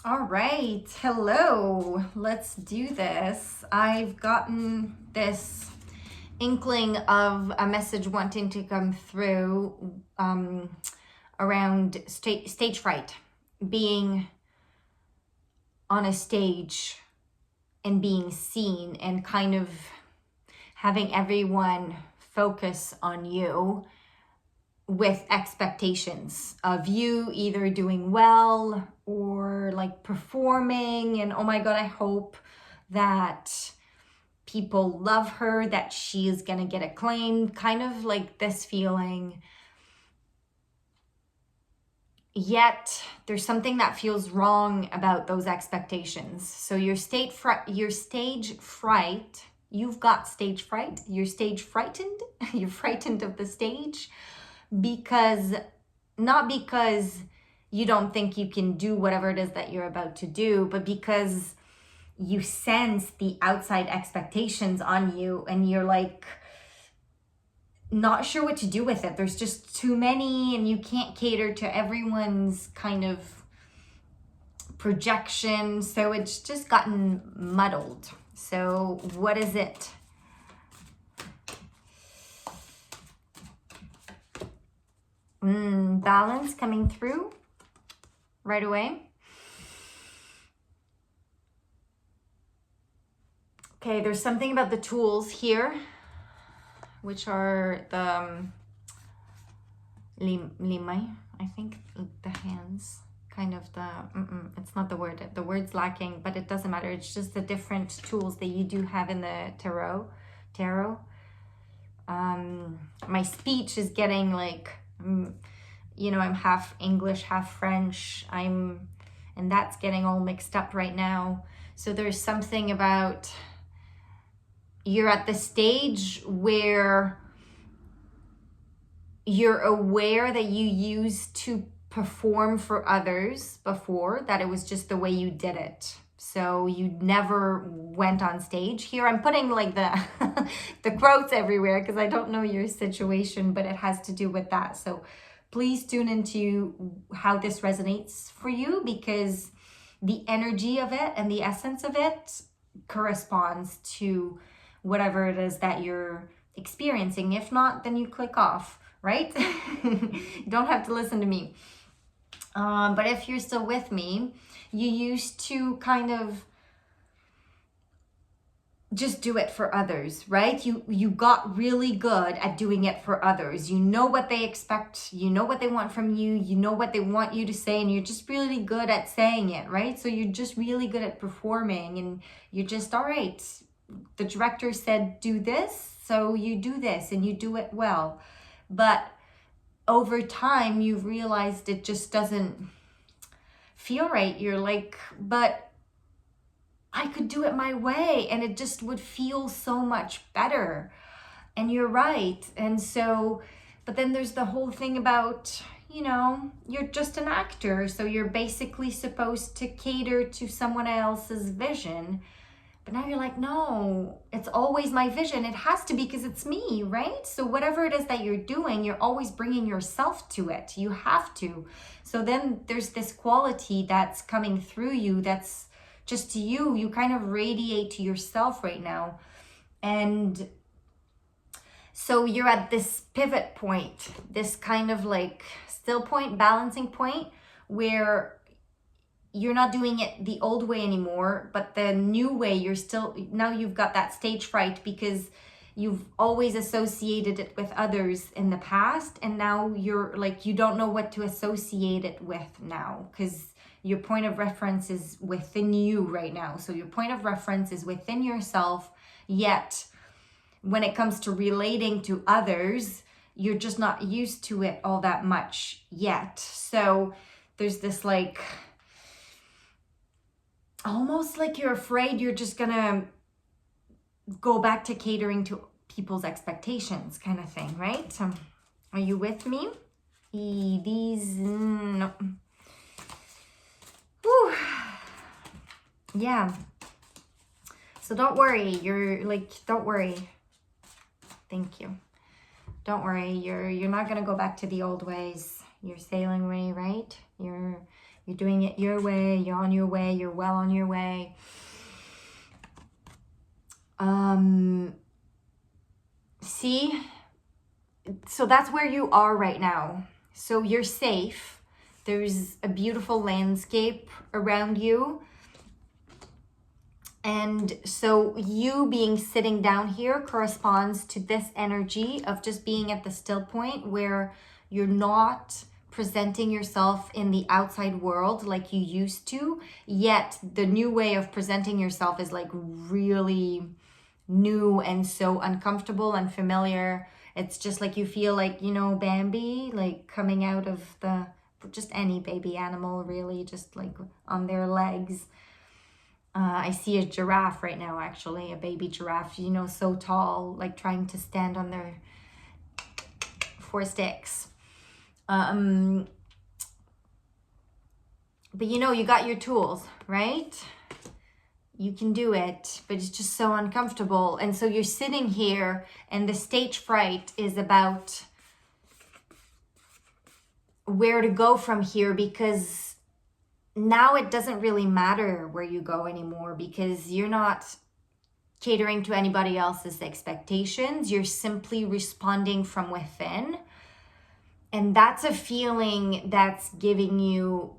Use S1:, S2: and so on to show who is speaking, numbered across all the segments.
S1: All right, hello, let's do this. I've gotten this inkling of a message wanting to come through around stage fright, being on a stage and being seen and kind of having everyone focus on you with expectations of you either doing well or like performing, and oh my god, I hope that people love her, that she is gonna get acclaimed, kind of like this feeling. Yet there's something that feels wrong about those expectations. So your stage fright, you've got stage fright, you're stage frightened, you're frightened of the stage, because not because you don't think you can do whatever it is that you're about to do, but because you sense the outside expectations on you and you're like not sure what to do with it. There's just too many and you can't cater to everyone's kind of projection. So it's just gotten muddled. So what is it? Balance coming through right away. Okay, there's something about the tools here, which are the limai, I think, the hands, kind of the, it's not the word, the word's lacking, but it doesn't matter. It's just the different tools that you do have in the tarot. My speech is getting like, you know, I'm half English, half French. And that's getting all mixed up right now. So there's something about, you're at the stage where you're aware that you used to perform for others before, that it was just the way you did it. So you never went on stage. Here I'm putting like the the quotes everywhere because I don't know your situation, but it has to do with that. So please tune into how this resonates for you, because the energy of it and the essence of it corresponds to whatever it is that you're experiencing. If not, then you click off, right? You don't have to listen to me. But if you're still with me, you used to kind of just do it for others, right? You got really good at doing it for others. You know what they expect, you know what they want from you, you know what they want you to say, and you're just really good at saying it, right? So you're just really good at performing, and you're just, all right, the director said do this, so you do this and you do it well. But over time, you've realized it just doesn't feel right. You're like, but I could do it my way and it just would feel so much better. And you're right. And so, but then there's the whole thing about, you know, you're just an actor. So you're basically supposed to cater to someone else's vision. But now you're like, no, it's always my vision. It has to be because it's me, right? So whatever it is that you're doing, you're always bringing yourself to it. You have to. So then there's this quality that's coming through you that's just to you. You kind of radiate to yourself right now. And so you're at this pivot point, this kind of like still point, balancing point, where you're not doing it the old way anymore, but the new way, you're still, now you've got that stage fright because you've always associated it with others in the past. And now you're like, you don't know what to associate it with now, because your point of reference is within you right now. So your point of reference is within yourself, yet when it comes to relating to others, you're just not used to it all that much yet. So there's this like, almost like you're afraid you're just gonna go back to catering to people's expectations kind of thing, right? Are you with me? No. Whew. Yeah. So don't worry. You're like, don't worry. Thank you. Don't worry. You're not gonna go back to the old ways. You're sailing away, right? You're doing it your way. You're on your way. You're well on your way. See? So that's where you are right now. So you're safe. There's a beautiful landscape around you. And so you being sitting down here corresponds to this energy of just being at the still point where you're not presenting yourself in the outside world like you used to, yet the new way of presenting yourself is like really new and so uncomfortable and familiar. It's just like you feel like, you know, Bambi, like coming out of the, just any baby animal really, just like on their legs. I see a giraffe right now, actually, a baby giraffe, you know, so tall, like trying to stand on their 4 sticks. But you know, you got your tools, right? You can do it, but it's just so uncomfortable. And so you're sitting here and the stage fright is about where to go from here, because now it doesn't really matter where you go anymore, because you're not catering to anybody else's expectations. You're simply responding from within. And that's a feeling that's giving you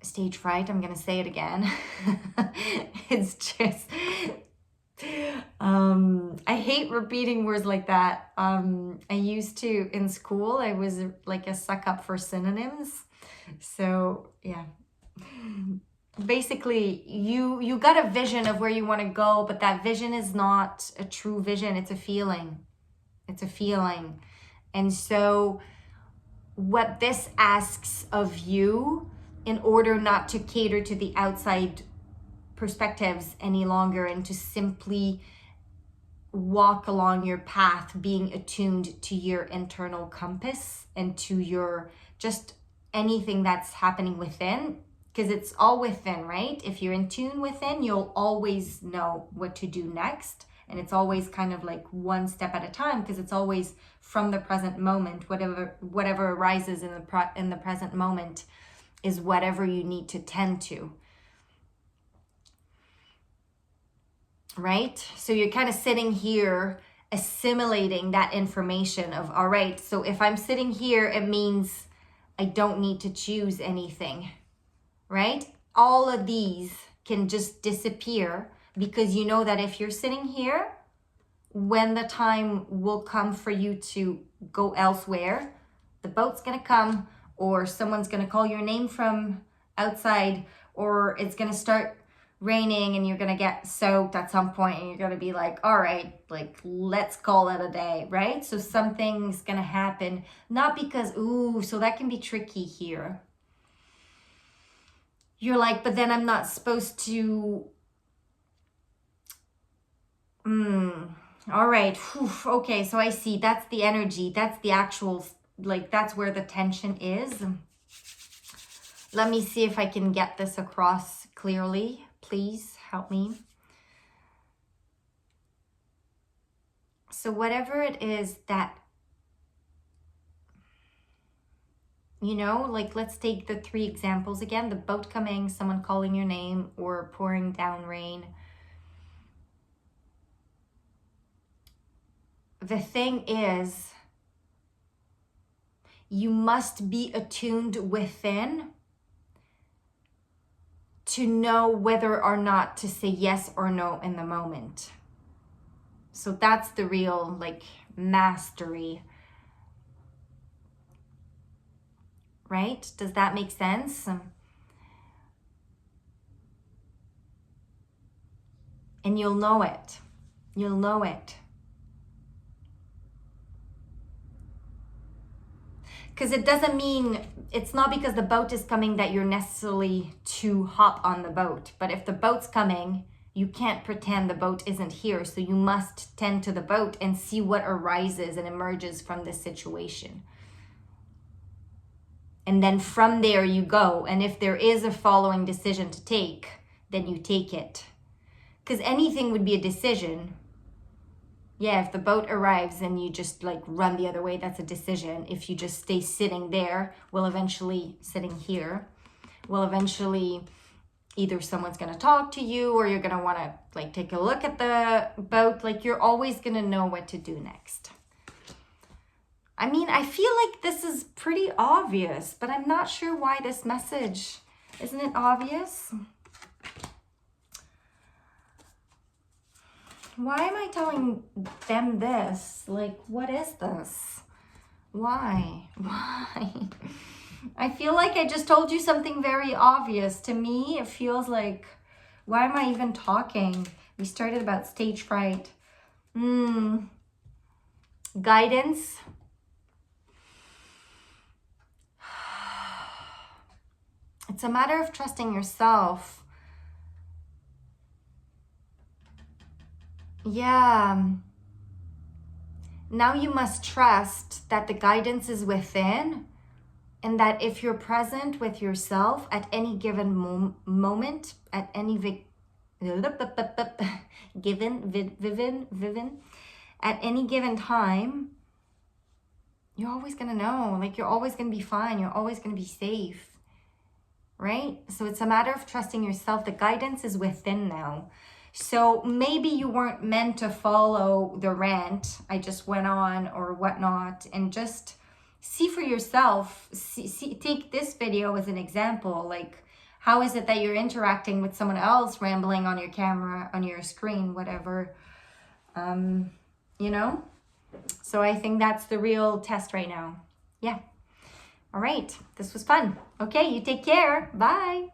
S1: stage fright. I'm going to say it again. It's just, I hate repeating words like that. I used to, in school, I was like a suck up for synonyms. So yeah, basically you got a vision of where you want to go, but that vision is not a true vision. It's a feeling. It's a feeling. And so what this asks of you, in order not to cater to the outside perspectives any longer and to simply walk along your path, being attuned to your internal compass and to your just anything that's happening within, because it's all within, right? If you're in tune within, you'll always know what to do next. And it's always kind of like one step at a time, because it's always from the present moment. Whatever arises in the present moment is whatever you need to tend to. Right? So you're kind of sitting here assimilating that information of, all right, so if I'm sitting here, it means I don't need to choose anything, right? All of these can just disappear, because you know that if you're sitting here, when the time will come for you to go elsewhere, the boat's going to come, or someone's going to call your name from outside, or it's going to start raining and you're going to get soaked at some point, and you're going to be like, all right, like, let's call it a day, right? So something's going to happen, not because, ooh, so that can be tricky here. You're like, but then I'm not supposed to, all right, whew, okay, so I see, that's the energy, that's the actual, like, that's where the tension is. Let me see if I can get this across clearly. Please help me. So whatever it is that, you know, like, let's take the 3 examples again, the boat coming, someone calling your name, or pouring down rain. The thing is, you must be attuned within to know whether or not to say yes or no in the moment. So that's the real, like, mastery. Right? Does that make sense? And you'll know it. You'll know it. Because it doesn't mean, it's not because the boat is coming that you're necessarily to hop on the boat. But if the boat's coming, you can't pretend the boat isn't here. So you must tend to the boat and see what arises and emerges from this situation. And then from there you go. And if there is a following decision to take, then you take it. Because anything would be a decision. Yeah, if the boat arrives and you just like run the other way, that's a decision. If you just stay sitting there, sitting here, will eventually either someone's going to talk to you or you're going to want to like take a look at the boat. Like you're always going to know what to do next. I mean, I feel like this is pretty obvious, but I'm not sure why this message, isn't it obvious? Why am I telling them this? Like, what is this? Why? Why? I feel like I just told you something very obvious. To me, it feels like, why am I even talking? We started about stage fright. Guidance. It's a matter of trusting yourself. Yeah. Now you must trust that the guidance is within, and that if you're present with yourself at any given moment, at any at any given time, you're always going to know, like you're always going to be fine. You're always going to be safe, right? So it's a matter of trusting yourself. The guidance is within now. So maybe you weren't meant to follow the rant I just went on or whatnot, and just see for yourself, take this video as an example. Like, how is it that you're interacting with someone else rambling on your camera, on your screen, whatever, you know? So I think that's the real test right now. Yeah. All right. This was fun. Okay, you take care. Bye.